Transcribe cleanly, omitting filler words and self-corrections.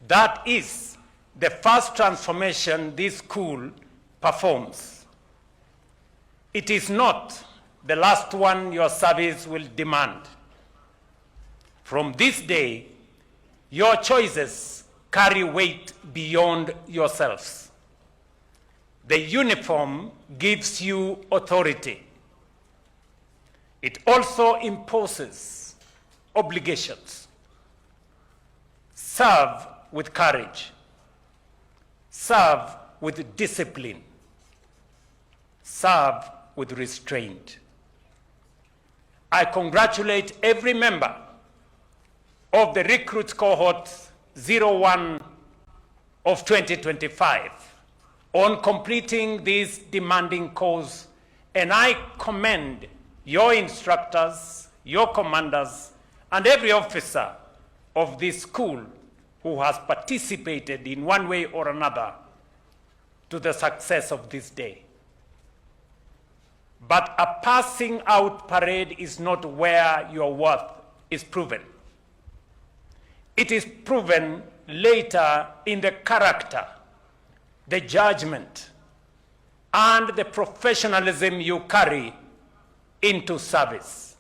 That is the first transformation this school performs. It is not the last one your service will demand. From this day, your choices carry weight beyond yourselves. The uniform gives you authority. It also imposes obligations. Serve with courage. Serve with discipline. Serve with restraint. I congratulate every member of the recruits cohort 01 of 2025 on completing this demanding course, and I commend your instructors, your commanders, and every officer of this school who has participated in one way or another to the success of this day. But a passing out parade is not where your worth is proven. It is proven later in the character, the judgment, and the professionalism you carry into service.